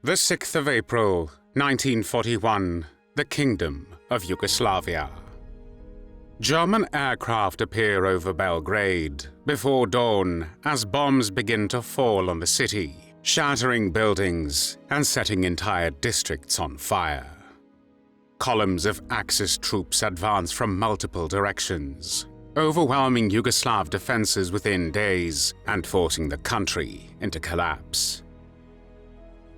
The 6th of April, 1941, the Kingdom of Yugoslavia. German aircraft appear over Belgrade before dawn as bombs begin to fall on the city, shattering buildings and setting entire districts on fire. Columns of Axis troops advance from multiple directions, overwhelming Yugoslav defenses within days and forcing the country into collapse.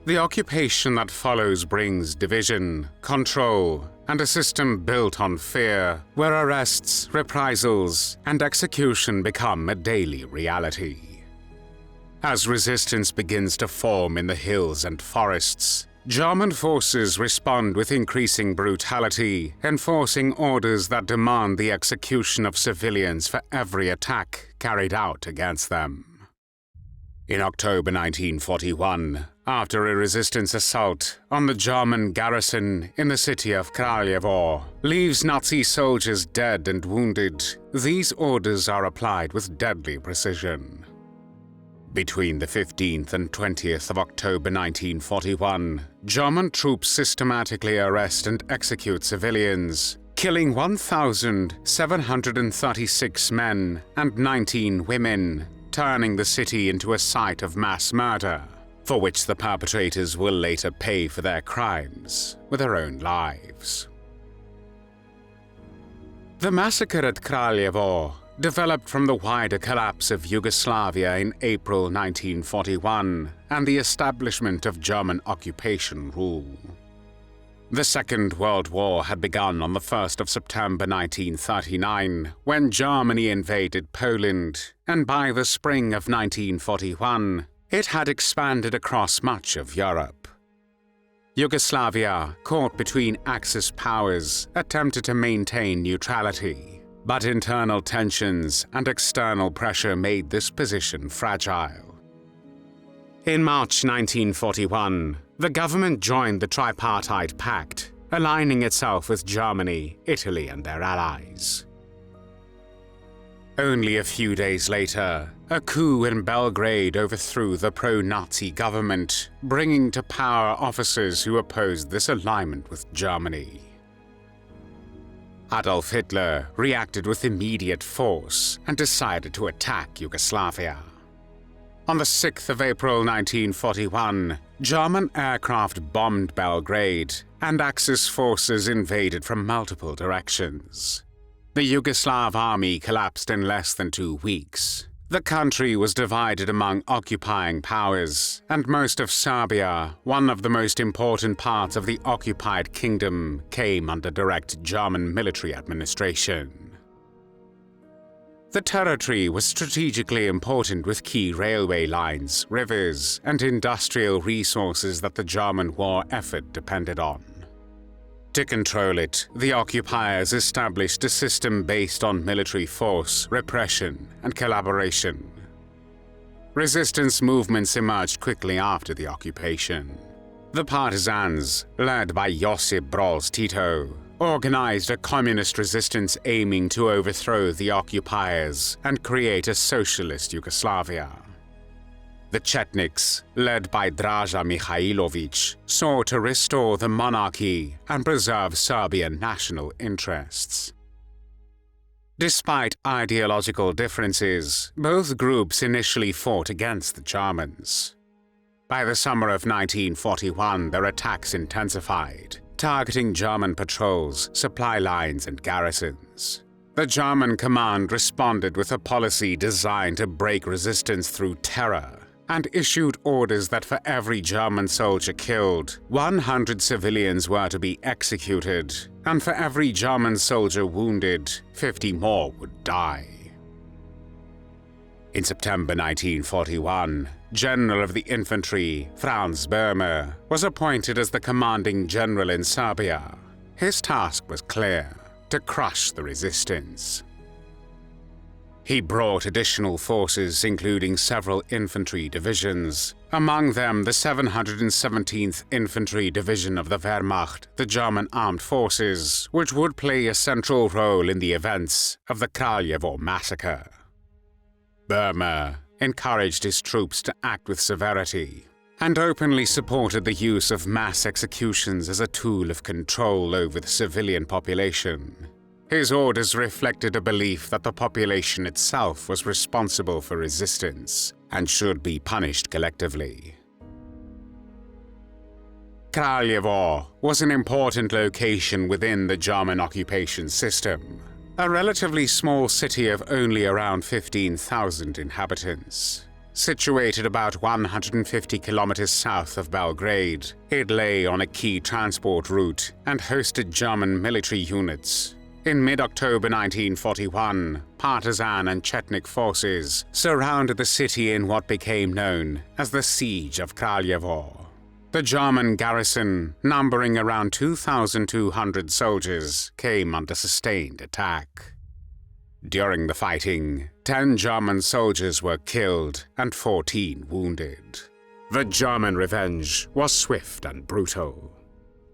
The occupation that follows brings division, control, and a system built on fear, where arrests, reprisals, and execution become a daily reality. As resistance begins to form in the hills and forests, German forces respond with increasing brutality, enforcing orders that demand the execution of civilians for every attack carried out against them. In October 1941, after a resistance assault on the German garrison in the city of Kraljevo leaves Nazi soldiers dead and wounded, these orders are applied with deadly precision. Between the 15th and 20th of October 1941, German troops systematically arrest and execute civilians, killing 1,736 men and 19 women, turning the city into a site of mass murder, for which the perpetrators will later pay for their crimes with their own lives. The massacre at Kraljevo developed from the wider collapse of Yugoslavia in April 1941 and the establishment of German occupation rule. The Second World War had begun on the 1st of September 1939 when Germany invaded Poland, and by the spring of 1941, it had expanded across much of Europe. Yugoslavia, caught between Axis powers, attempted to maintain neutrality, but internal tensions and external pressure made this position fragile. In March 1941, the government joined the Tripartite Pact, aligning itself with Germany, Italy, and their allies. Only a few days later, a coup in Belgrade overthrew the pro-Nazi government, bringing to power officers who opposed this alignment with Germany. Adolf Hitler reacted with immediate force and decided to attack Yugoslavia. On the 6th of April 1941, German aircraft bombed Belgrade, and Axis forces invaded from multiple directions. The Yugoslav army collapsed in less than 2 weeks. The country was divided among occupying powers, and most of Serbia, one of the most important parts of the occupied kingdom, came under direct German military administration. The territory was strategically important with key railway lines, rivers, and industrial resources that the German war effort depended on. To control it, the occupiers established a system based on military force, repression, and collaboration. Resistance movements emerged quickly after the occupation. The partisans, led by Josip Broz Tito, organized a communist resistance aiming to overthrow the occupiers and create a socialist Yugoslavia. The Chetniks, led by Draža Mihailović, sought to restore the monarchy and preserve Serbian national interests. Despite ideological differences, both groups initially fought against the Germans. By the summer of 1941, their attacks intensified, targeting German patrols, supply lines, and garrisons. The German command responded with a policy designed to break resistance through terror, and issued orders that for every German soldier killed, 100 civilians were to be executed, and for every German soldier wounded, 50 more would die. In September 1941, General of the Infantry Franz Böhme was appointed as the commanding general in Serbia. His task was clear: to crush the resistance. He brought additional forces, including several infantry divisions, among them the 717th Infantry Division of the Wehrmacht, the German armed forces, which would play a central role in the events of the Kraljevo massacre. Böhme encouraged his troops to act with severity, and openly supported the use of mass executions as a tool of control over the civilian population. His orders reflected a belief that the population itself was responsible for resistance and should be punished collectively. Kraljevo was an important location within the German occupation system, a relatively small city of only around 15,000 inhabitants. Situated about 150 kilometers south of Belgrade, it lay on a key transport route and hosted German military units. In mid-October 1941, Partisan and Chetnik forces surrounded the city in what became known as the Siege of Kraljevo. The German garrison, numbering around 2,200 soldiers, came under sustained attack. During the fighting, 10 German soldiers were killed and 14 wounded. The German revenge was swift and brutal.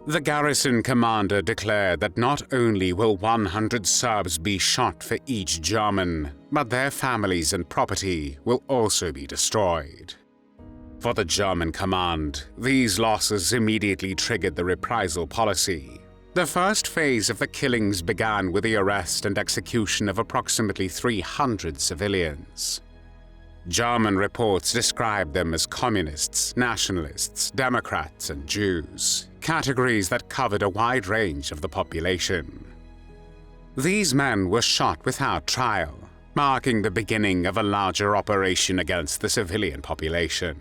The garrison commander declared that not only will 100 Serbs be shot for each German, but their families and property will also be destroyed. For the German command, these losses immediately triggered the reprisal policy. The first phase of the killings began with the arrest and execution of approximately 300 civilians. German reports described them as communists, nationalists, Democrats, and Jews, categories that covered a wide range of the population. These men were shot without trial, marking the beginning of a larger operation against the civilian population.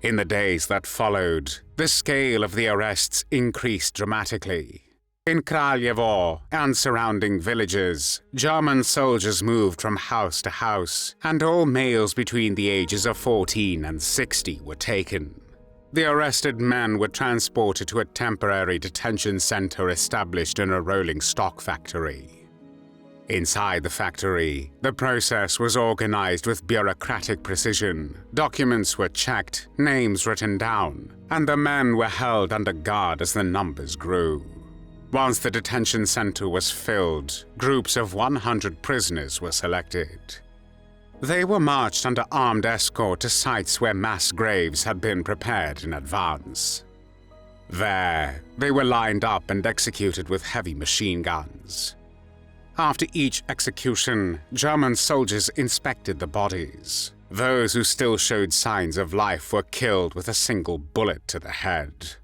In the days that followed, the scale of the arrests increased dramatically. In Kraljevo and surrounding villages, German soldiers moved from house to house, and all males between the ages of 14 and 60 were taken. The arrested men were transported to a temporary detention center established in a rolling stock factory. Inside the factory, the process was organized with bureaucratic precision. Documents were checked, names written down, and the men were held under guard as the numbers grew. Once the detention center was filled, groups of 100 prisoners were selected. They were marched under armed escort to sites where mass graves had been prepared in advance. There, they were lined up and executed with heavy machine guns. After each execution, German soldiers inspected the bodies. Those who still showed signs of life were killed with a single bullet to the head.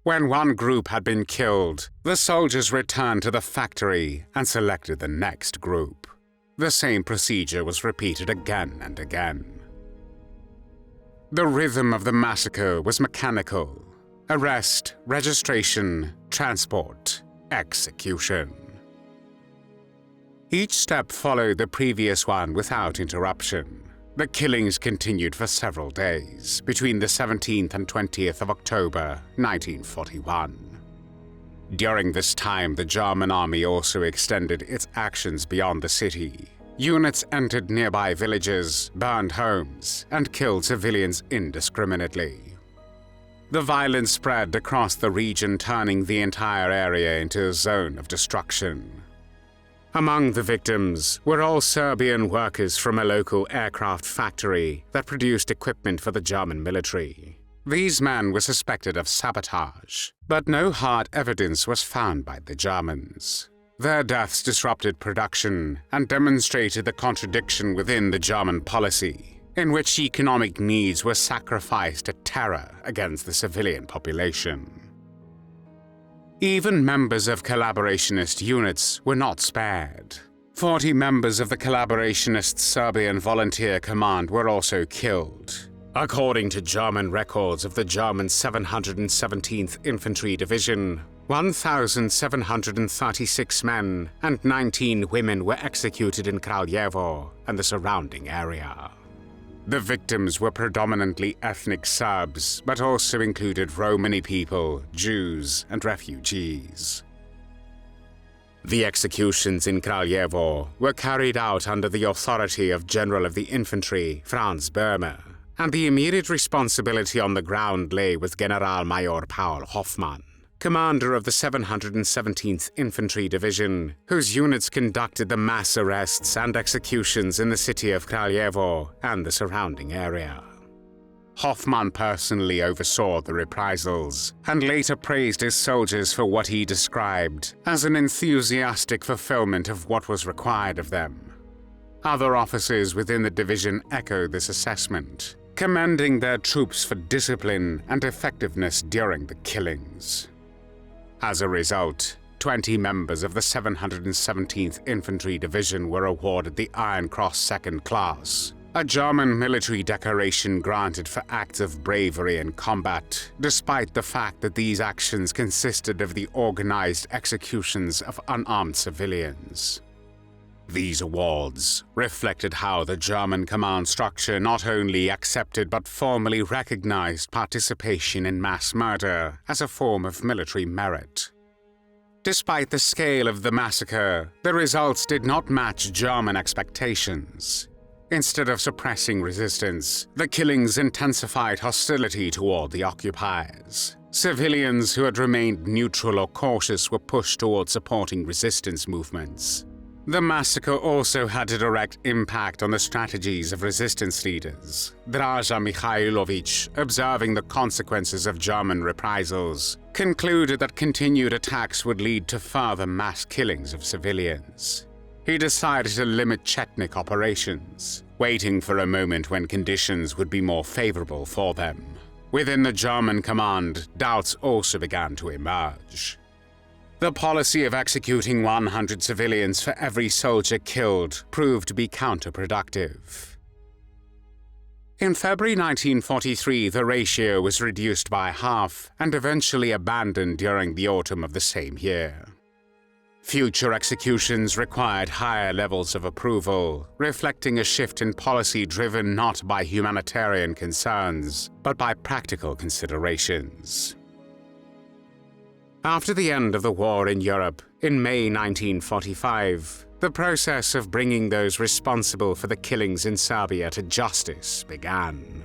When one group had been killed, the soldiers returned to the factory and selected the next group. The same procedure was repeated again and again. The rhythm of the massacre was mechanical: arrest, registration, transport, execution. Each step followed the previous one without interruption. The killings continued for several days, between the 17th and 20th of October, 1941. During this time, the German army also extended its actions beyond the city. Units entered nearby villages, burned homes, and killed civilians indiscriminately. The violence spread across the region, turning the entire area into a zone of destruction. Among the victims were all Serbian workers from a local aircraft factory that produced equipment for the German military. These men were suspected of sabotage, but no hard evidence was found by the Germans. Their deaths disrupted production and demonstrated the contradiction within the German policy, in which economic needs were sacrificed to terror against the civilian population. Even members of collaborationist units were not spared. 40 members of the collaborationist Serbian Volunteer Command were also killed. According to German records of the German 717th Infantry Division, 1,736 men and 19 women were executed in Kraljevo and the surrounding area. The victims were predominantly ethnic Serbs, but also included Romani people, Jews, and refugees. The executions in Kraljevo were carried out under the authority of General of the Infantry Franz Böhme, and the immediate responsibility on the ground lay with General Major Paul Hoffmann, commander of the 717th Infantry Division, whose units conducted the mass arrests and executions in the city of Kraljevo and the surrounding area. Hoffmann personally oversaw the reprisals, and later praised his soldiers for what he described as an enthusiastic fulfillment of what was required of them. Other officers within the division echoed this assessment, commending their troops for discipline and effectiveness during the killings. As a result, 20 members of the 717th Infantry Division were awarded the Iron Cross Second Class, a German military decoration granted for acts of bravery in combat, despite the fact that these actions consisted of the organized executions of unarmed civilians. These awards reflected how the German command structure not only accepted but formally recognized participation in mass murder as a form of military merit. Despite the scale of the massacre, the results did not match German expectations. Instead of suppressing resistance, the killings intensified hostility toward the occupiers. Civilians who had remained neutral or cautious were pushed toward supporting resistance movements. The massacre also had a direct impact on the strategies of resistance leaders. Draža Mihailović, observing the consequences of German reprisals, concluded that continued attacks would lead to further mass killings of civilians. He decided to limit Chetnik operations, waiting for a moment when conditions would be more favorable for them. Within the German command, doubts also began to emerge. The policy of executing 100 civilians for every soldier killed proved to be counterproductive. In February 1943, the ratio was reduced by half and eventually abandoned during the autumn of the same year. Future executions required higher levels of approval, reflecting a shift in policy driven not by humanitarian concerns, but by practical considerations. After the end of the war in Europe, in May 1945, the process of bringing those responsible for the killings in Serbia to justice began.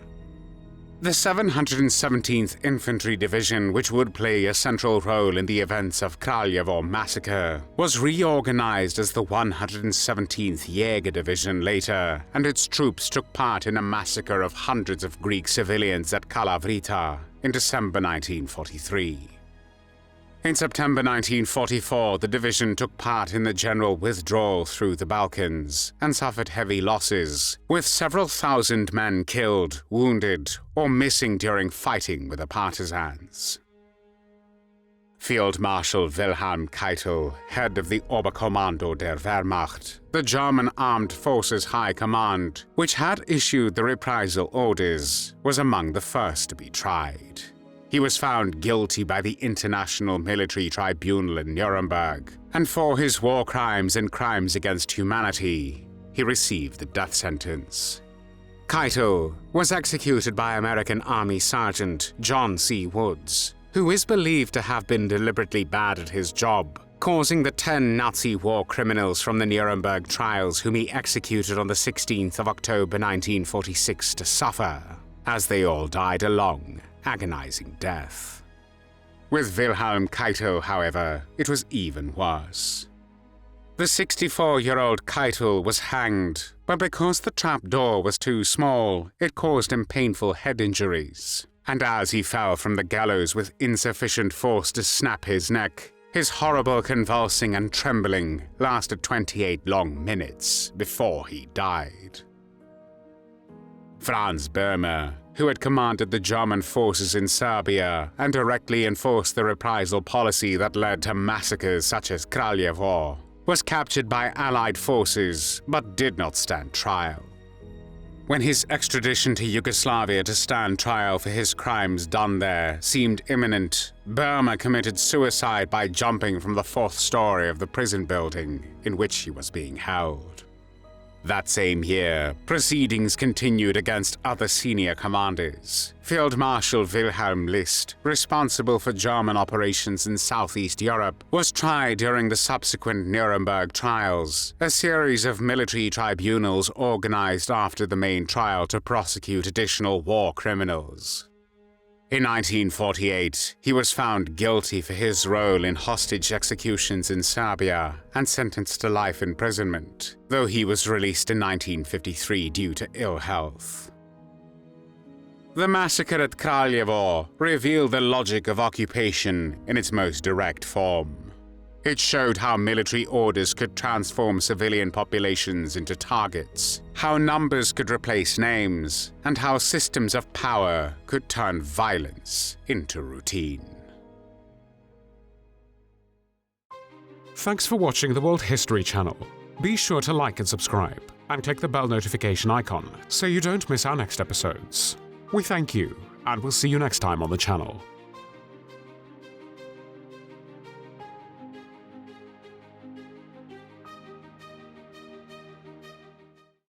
The 717th Infantry Division, which would play a central role in the events of Kraljevo massacre, was reorganized as the 117th Jäger Division later, and its troops took part in a massacre of hundreds of Greek civilians at Kalavrita in December 1943. In September 1944, the division took part in the general withdrawal through the Balkans and suffered heavy losses, with several thousand men killed, wounded, or missing during fighting with the partisans. Field Marshal Wilhelm Keitel, head of the Oberkommando der Wehrmacht, the German Armed Forces High Command, which had issued the reprisal orders, was among the first to be tried. He was found guilty by the International Military Tribunal in Nuremberg, and for his war crimes and crimes against humanity, he received the death sentence. Keitel was executed by American Army Sergeant John C. Woods, who is believed to have been deliberately bad at his job, causing the 10 Nazi war criminals from the Nuremberg trials whom he executed on the 16th of October 1946 to suffer, as they all died a long, agonizing death. With Wilhelm Keitel, however, it was even worse. The 64-year-old Keitel was hanged, but because the trapdoor was too small, it caused him painful head injuries. And as he fell from the gallows with insufficient force to snap his neck, his horrible convulsing and trembling lasted 28 long minutes before he died. Franz Böhme, who had commanded the German forces in Serbia and directly enforced the reprisal policy that led to massacres such as Kraljevo, was captured by Allied forces but did not stand trial. When his extradition to Yugoslavia to stand trial for his crimes done there seemed imminent, Böhme committed suicide by jumping from the 4th story of the prison building in which he was being held. That same year, proceedings continued against other senior commanders. Field Marshal Wilhelm List, responsible for German operations in Southeast Europe, was tried during the subsequent Nuremberg trials, a series of military tribunals organized after the main trial to prosecute additional war criminals. In 1948, he was found guilty for his role in hostage executions in Serbia and sentenced to life imprisonment, though he was released in 1953 due to ill health. The massacre at Kraljevo revealed the logic of occupation in its most direct form. It showed how military orders could transform civilian populations into targets, how numbers could replace names, and how systems of power could turn violence into routine. Thanks for watching the World History Channel. Be sure to like and subscribe, and click the bell notification icon so you don't miss our next episodes. We thank you, and we'll see you next time on the channel.